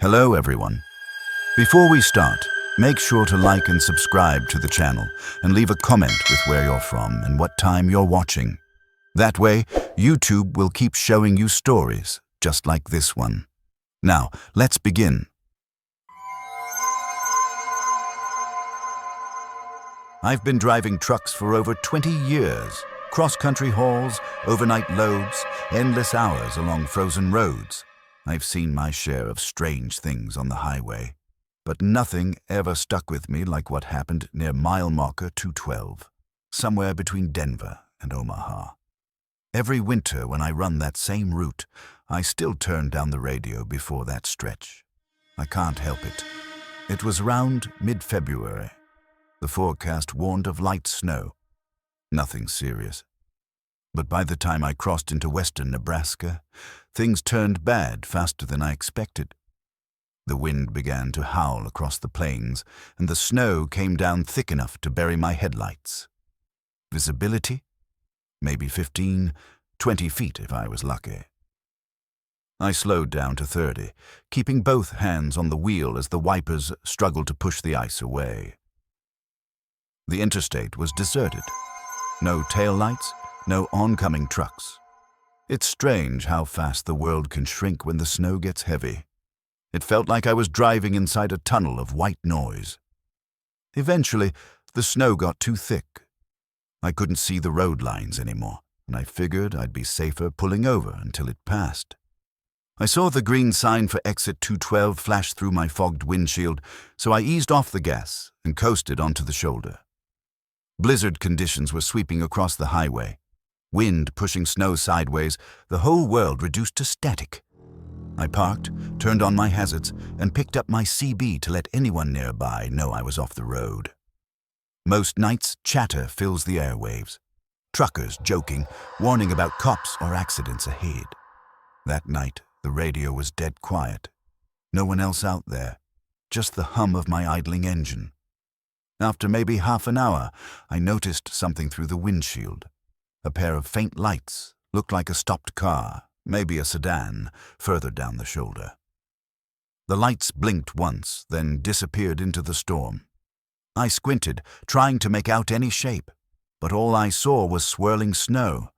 Hello everyone. Before we start, make sure to like and subscribe to the channel and leave a comment with where you're from and what time you're watching. That way, YouTube will keep showing you stories just like this one. Now, let's begin. I've been driving trucks for over 20 years. Cross-country hauls, overnight loads, endless hours along frozen roads. I've seen my share of strange things on the highway, but nothing ever stuck with me like what happened near mile marker 212, somewhere between Denver and Omaha. Every winter when I run that same route, I still turn down the radio before that stretch. I can't help it. It was around mid-February. The forecast warned of light snow. Nothing serious. But by the time I crossed into western Nebraska, things turned bad faster than I expected. The wind began to howl across the plains, and the snow came down thick enough to bury my headlights. Visibility? Maybe 15, 20 feet if I was lucky. I slowed down to 30, keeping both hands on the wheel as the wipers struggled to push the ice away. The interstate was deserted. No taillights, no oncoming trucks. It's strange how fast the world can shrink when the snow gets heavy. It felt like I was driving inside a tunnel of white noise. Eventually, the snow got too thick. I couldn't see the road lines anymore, and I figured I'd be safer pulling over until it passed. I saw the green sign for exit 212 flash through my fogged windshield, so I eased off the gas and coasted onto the shoulder. Blizzard conditions were sweeping across the highway. Wind pushing snow sideways, the whole world reduced to static. I parked, turned on my hazards, and picked up my CB to let anyone nearby know I was off the road. Most nights, chatter fills the airwaves. Truckers joking, warning about cops or accidents ahead. That night, the radio was dead quiet. No one else out there, just the hum of my idling engine. After maybe half an hour, I noticed something through the windshield. A pair of faint lights, looked like a stopped car, maybe a sedan, further down the shoulder. The lights blinked once, then disappeared into the storm. I squinted, trying to make out any shape, but all I saw was swirling snow.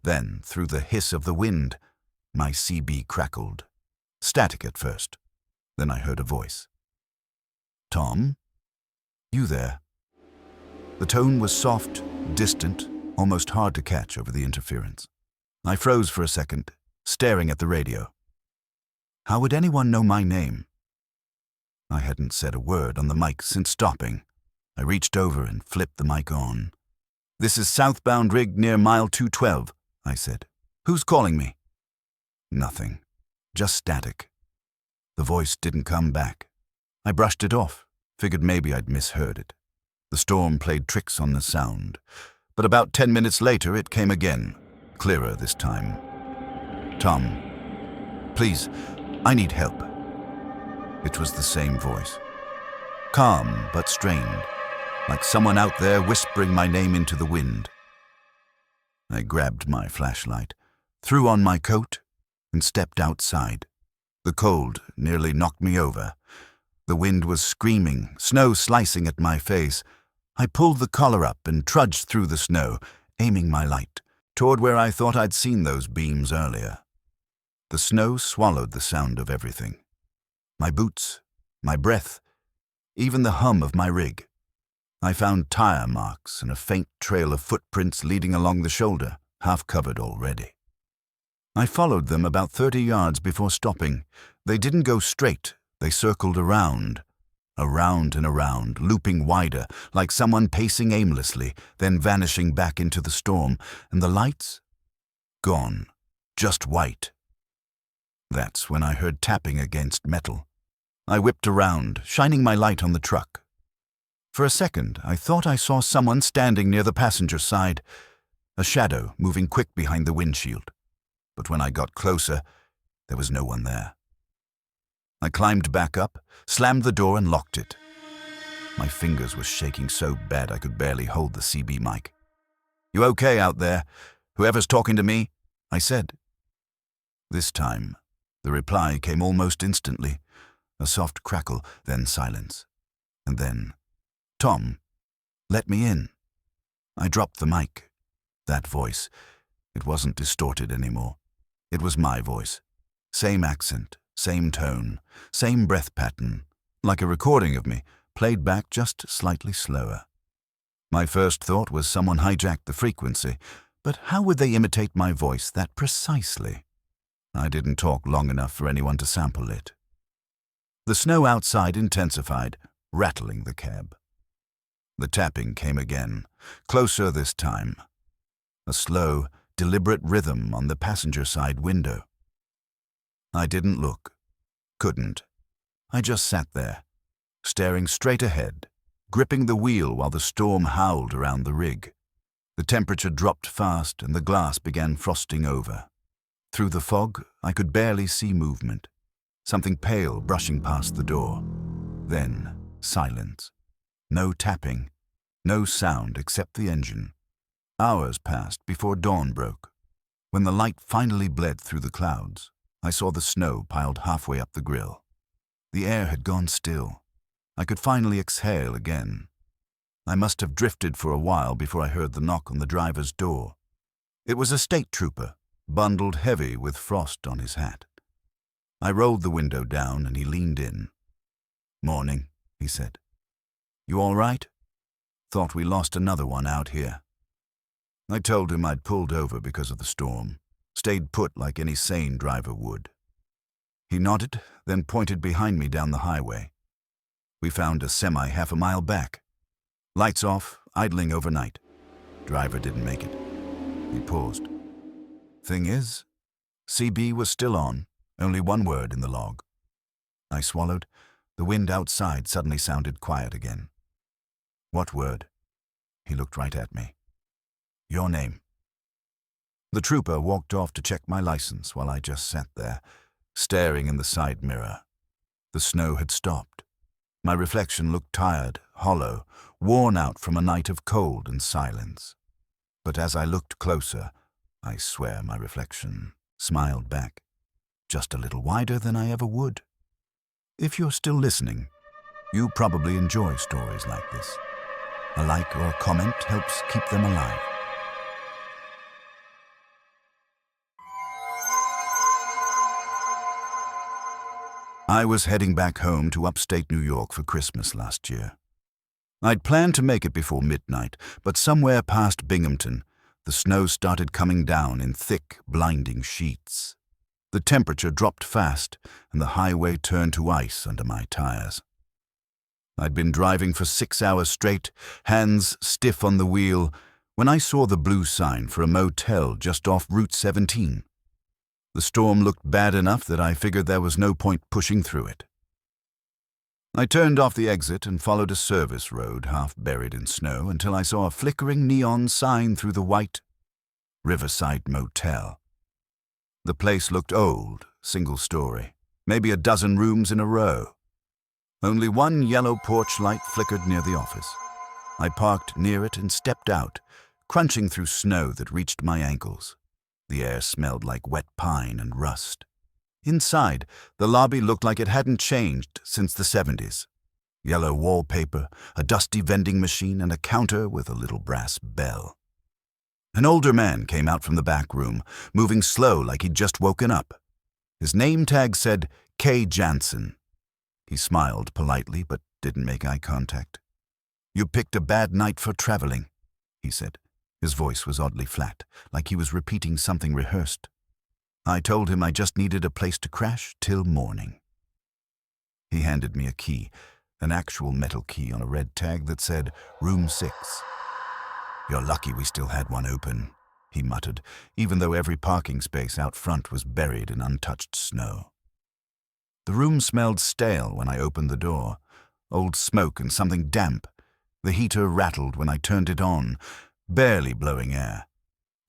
Then, through the hiss of the wind, my CB crackled. Static at first. Then I heard a voice. "Tom? You there?" The tone was soft, distant, almost hard to catch over the interference. I froze for a second, staring at the radio. How would anyone know my name? I hadn't said a word on the mic since stopping. I reached over and flipped the mic on. "This is southbound rig near mile 212, I said. "Who's calling me?" Nothing. Just static. The voice didn't come back. I brushed it off, figured maybe I'd misheard it. The storm played tricks on the sound, but about 10 minutes later it came again, clearer this time. "Tom, please, I need help." It was the same voice. Calm but strained, like someone out there whispering my name into the wind. I grabbed my flashlight, threw on my coat, and stepped outside. The cold nearly knocked me over. The wind was screaming, snow slicing at my face. I pulled the collar up and trudged through the snow, aiming my light toward where I thought I'd seen those beams earlier. The snow swallowed the sound of everything. My boots, my breath, even the hum of my rig. I found tire marks and a faint trail of footprints leading along the shoulder, half covered already. I followed them about 30 yards before stopping. They didn't go straight, they circled around and around, looping wider, like someone pacing aimlessly, then vanishing back into the storm, and the lights? Gone. Just white. That's when I heard tapping against metal. I whipped around, shining my light on the truck. For a second, I thought I saw someone standing near the passenger side, a shadow moving quick behind the windshield. But when I got closer, there was no one there. I climbed back up, slammed the door and locked it. My fingers were shaking so bad I could barely hold the CB mic. "You okay out there? Whoever's talking to me?" I said. This time, the reply came almost instantly. A soft crackle, then silence. And then, "Tom, let me in." I dropped the mic. That voice, it wasn't distorted anymore. It was my voice. Same accent, same tone, same breath pattern, like a recording of me, played back just slightly slower. My first thought was someone hijacked the frequency, but how would they imitate my voice that precisely? I didn't talk long enough for anyone to sample it. The snow outside intensified, rattling the cab. The tapping came again, closer this time. A slow, deliberate rhythm on the passenger side window. I didn't look. Couldn't. I just sat there, staring straight ahead, gripping the wheel while the storm howled around the rig. The temperature dropped fast and the glass began frosting over. Through the fog, I could barely see movement. Something pale brushing past the door. Then, silence. No tapping. No sound except the engine. Hours passed before dawn broke. When the light finally bled through the clouds, I saw the snow piled halfway up the grill. The air had gone still. I could finally exhale again. I must have drifted for a while before I heard the knock on the driver's door. It was a state trooper, bundled heavy with frost on his hat. I rolled the window down and he leaned in. "Morning," he said. "You all right? Thought we lost another one out here." I told him I'd pulled over because of the storm, stayed put like any sane driver would. He nodded, then pointed behind me down the highway. We found a semi half a mile back. Lights off, idling overnight. Driver didn't make it. He paused. Thing is, CB was still on, only one word in the log. I swallowed. The wind outside suddenly sounded quiet again. "What word?" He looked right at me. "Your name." The trooper walked off to check my license while I just sat there, staring in the side mirror. The snow had stopped. My reflection looked tired, hollow, worn out from a night of cold and silence. But as I looked closer, I swear my reflection smiled back, just a little wider than I ever would. If you're still listening, you probably enjoy stories like this. A like or a comment helps keep them alive. I was heading back home to upstate New York for Christmas last year. I'd planned to make it before midnight, but somewhere past Binghamton, the snow started coming down in thick, blinding sheets. The temperature dropped fast, and the highway turned to ice under my tires. I'd been driving for 6 hours straight, hands stiff on the wheel, when I saw the blue sign for a motel just off Route 17. The storm looked bad enough that I figured there was no point pushing through it. I turned off the exit and followed a service road half buried in snow until I saw a flickering neon sign through the white Riverside Motel. The place looked old, single-story, maybe a dozen rooms in a row. Only one yellow porch light flickered near the office. I parked near it and stepped out, crunching through snow that reached my ankles. The air smelled like wet pine and rust. Inside, the lobby looked like it hadn't changed since the 70s. Yellow wallpaper, a dusty vending machine, and a counter with a little brass bell. An older man came out from the back room, moving slow like he'd just woken up. His name tag said K. Jansen. He smiled politely but didn't make eye contact. "You picked a bad night for traveling," he said. His voice was oddly flat, like he was repeating something rehearsed. I told him I just needed a place to crash till morning. He handed me a key, an actual metal key on a red tag that said Room 6. "You're lucky we still had one open," he muttered, even though every parking space out front was buried in untouched snow. The room smelled stale when I opened the door, old smoke and something damp. The heater rattled when I turned it on, barely blowing air.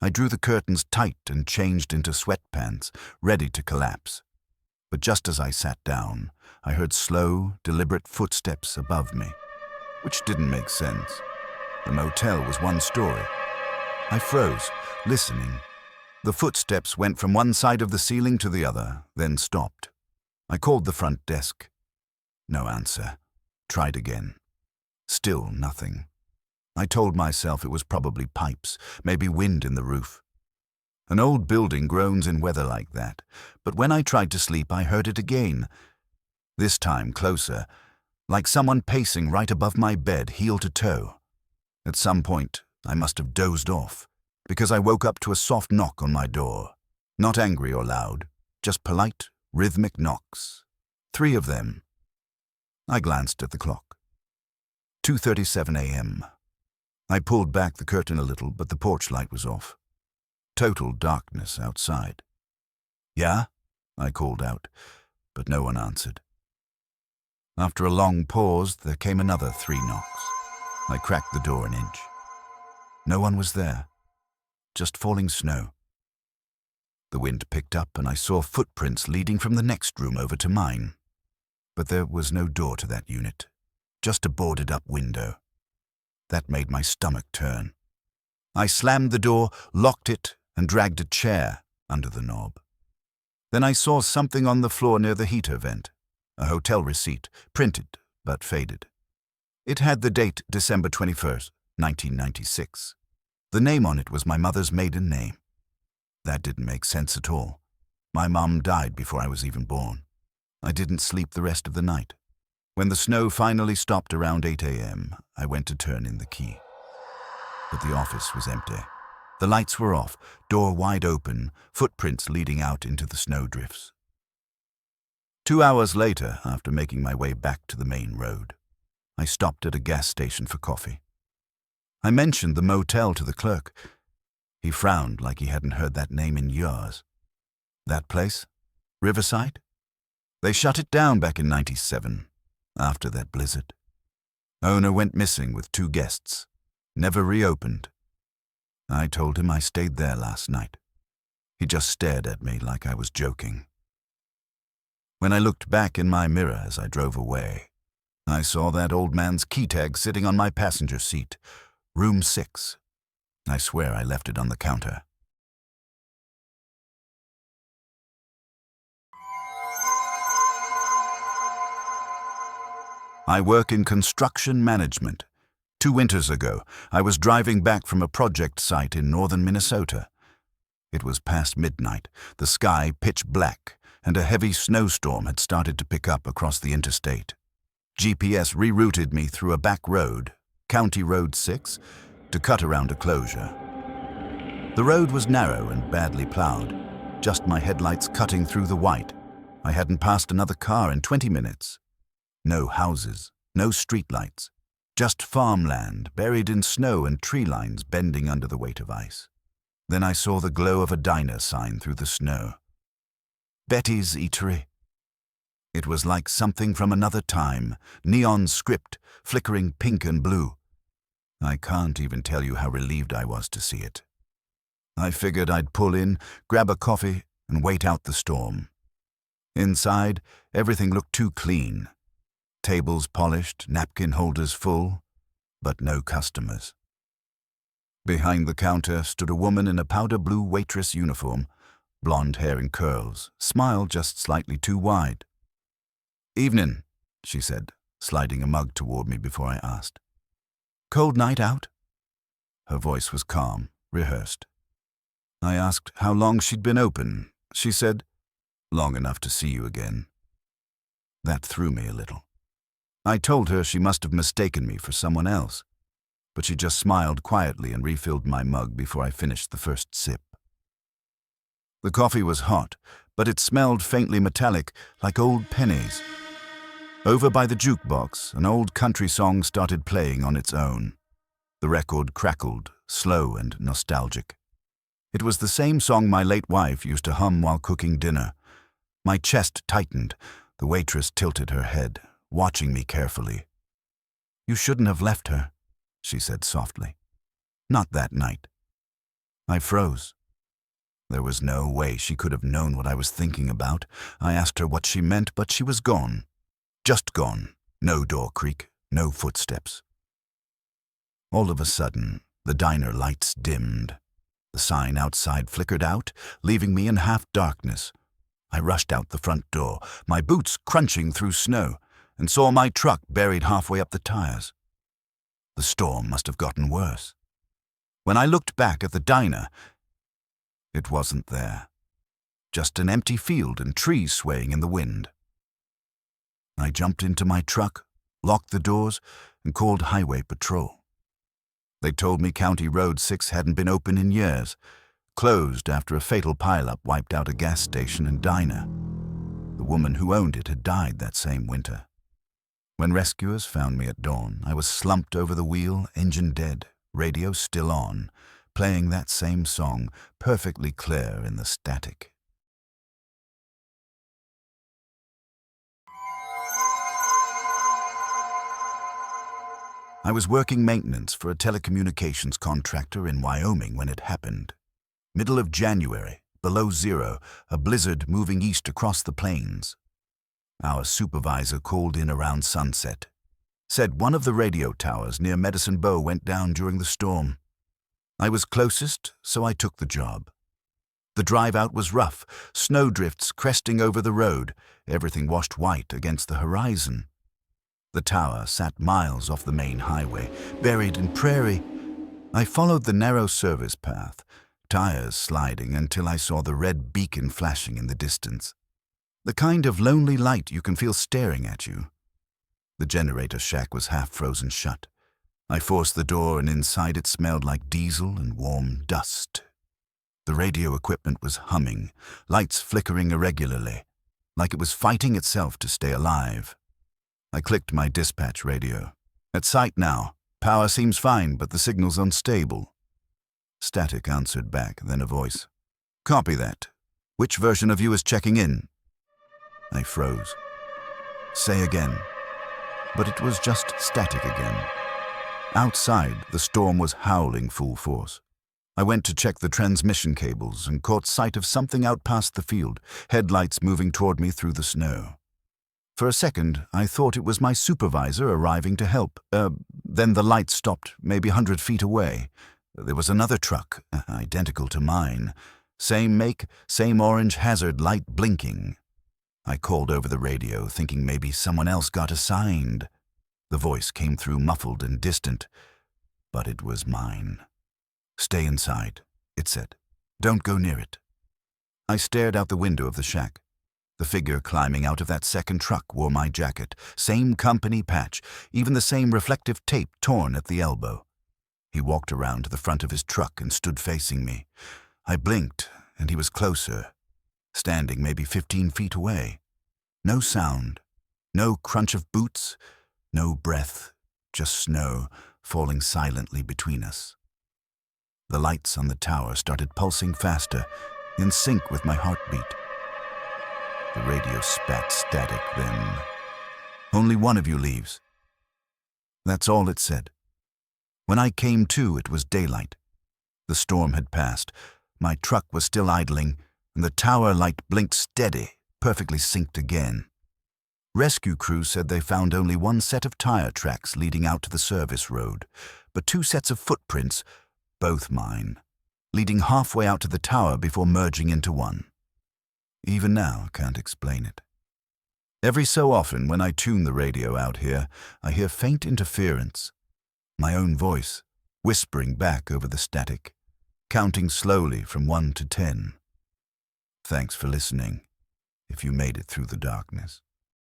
I drew the curtains tight and changed into sweatpants, ready to collapse. But just as I sat down, I heard slow, deliberate footsteps above me, which didn't make sense. The motel was one story. I froze, listening. The footsteps went from one side of the ceiling to the other, then stopped. I called the front desk. No answer. Tried again. Still nothing. I told myself it was probably pipes, maybe wind in the roof. An old building groans in weather like that, but when I tried to sleep I heard it again. This time closer, like someone pacing right above my bed, heel to toe. At some point, I must have dozed off, because I woke up to a soft knock on my door. Not angry or loud, just polite, rhythmic knocks. 3 of them. I glanced at the clock. 2:37 a.m. I pulled back the curtain a little, but the porch light was off. Total darkness outside. "Yeah?" I called out, but no one answered. After a long pause, there came another 3 knocks. I cracked the door an inch. No one was there, just falling snow. The wind picked up and I saw footprints leading from the next room over to mine. But there was no door to that unit, just a boarded-up window. That made my stomach turn. I slammed the door, locked it, and dragged a chair under the knob. Then I saw something on the floor near the heater vent, a hotel receipt, printed but faded. It had the date December 21st, 1996. The name on it was my mother's maiden name. That didn't make sense at all. My mom died before I was even born. I didn't sleep the rest of the night. When the snow finally stopped around 8 a.m., I went to turn in the key. But the office was empty. The lights were off, door wide open, footprints leading out into the snowdrifts. 2 hours later, after making my way back to the main road, I stopped at a gas station for coffee. I mentioned the motel to the clerk. He frowned like he hadn't heard that name in years. That place? Riverside? They shut it down back in '97, after that blizzard. Owner went missing with 2 guests. Never reopened. I told him I stayed there last night. He just stared at me like I was joking. When I looked back in my mirror as I drove away, I saw that old man's key tag sitting on my passenger seat, room 6. I swear I left it on the counter. I work in construction management. 2 winters ago, I was driving back from a project site in northern Minnesota. It was past midnight, the sky pitch black, and a heavy snowstorm had started to pick up across the interstate. GPS rerouted me through a back road, County Road 6, to cut around a closure. The road was narrow and badly plowed, just my headlights cutting through the white. I hadn't passed another car in 20 minutes. No houses, no streetlights, just farmland buried in snow and tree lines bending under the weight of ice. Then I saw the glow of a diner sign through the snow. Betty's Eatery. It was like something from another time, neon script, flickering pink and blue. I can't even tell you how relieved I was to see it. I figured I'd pull in, grab a coffee, and wait out the storm. Inside, everything looked too clean. Tables polished, napkin holders full, but no customers. Behind the counter stood a woman in a powder blue waitress uniform, blonde hair in curls, smile just slightly too wide. "Evening," she said, sliding a mug toward me before I asked. "Cold night out?" Her voice was calm, rehearsed. I asked how long she'd been open. She said, "Long enough to see you again." That threw me a little. I told her she must have mistaken me for someone else, but she just smiled quietly and refilled my mug before I finished the first sip. The coffee was hot, but it smelled faintly metallic, like old pennies. Over by the jukebox, an old country song started playing on its own. The record crackled, slow and nostalgic. It was the same song my late wife used to hum while cooking dinner. My chest tightened. The waitress tilted her head, watching me carefully. "You shouldn't have left her," she said softly. "Not that night." I froze. There was no way she could have known what I was thinking about. I asked her what she meant, but she was gone. Just gone. No door creak, no footsteps. All of a sudden, the diner lights dimmed. The sign outside flickered out, leaving me in half darkness. I rushed out the front door, my boots crunching through snow. and saw my truck buried halfway up the tires. The storm must have gotten worse. When I looked back at the diner, it wasn't there. Just an empty field and trees swaying in the wind. I jumped into my truck, locked the doors, and called Highway Patrol. They told me County Road 6 hadn't been open in years, closed after a fatal pileup wiped out a gas station and diner. The woman who owned it had died that same winter. When rescuers found me at dawn, I was slumped over the wheel, engine dead, radio still on, playing that same song, perfectly clear in the static. I was working maintenance for a telecommunications contractor in Wyoming when it happened. Middle of January, below zero, a blizzard moving east across the plains. Our supervisor called in around sunset. Said one of the radio towers near Medicine Bow went down during the storm. I was closest, so I took the job. The drive out was rough, snowdrifts cresting over the road, everything washed white against the horizon. The tower sat miles off the main highway, buried in prairie. I followed the narrow service path, tires sliding until I saw the red beacon flashing in the distance. The kind of lonely light you can feel staring at you. The generator shack was half frozen shut. I forced the door and inside it smelled like diesel and warm dust. The radio equipment was humming, lights flickering irregularly, like it was fighting itself to stay alive. I clicked my dispatch radio. At site now. Power seems fine, but the signal's unstable. Static answered back, then a voice. Copy that. Which version of you is checking in? I froze. Say again. But it was just static again. Outside, the storm was howling full force. I went to check the transmission cables and caught sight of something out past the field, headlights moving toward me through the snow. For a second, I thought it was my supervisor arriving to help. Then the light stopped, maybe 100 feet away. There was another truck, identical to mine. Same make, same orange hazard light blinking. I called over the radio, thinking maybe someone else got assigned. The voice came through muffled and distant, but it was mine. Stay inside, it said. Don't go near it. I stared out the window of the shack. The figure climbing out of that second truck wore my jacket, same company patch, even the same reflective tape torn at the elbow. He walked around to the front of his truck and stood facing me. I blinked, and he was closer, standing maybe 15 feet away. No sound, no crunch of boots, no breath, just snow falling silently between us. The lights on the tower started pulsing faster, in sync with my heartbeat. The radio spat static then. Only one of you leaves. That's all it said. When I came to, it was daylight. The storm had passed. My truck was still idling, and the tower light blinked steady, perfectly synced again. Rescue crews said they found only one set of tire tracks leading out to the service road, but 2 sets of footprints, both mine, leading halfway out to the tower before merging into one. Even now, I can't explain it. Every so often, when I tune the radio out here, I hear faint interference. My own voice, whispering back over the static, counting slowly from 1 to 10. Thanks for listening, if you made it through the darkness.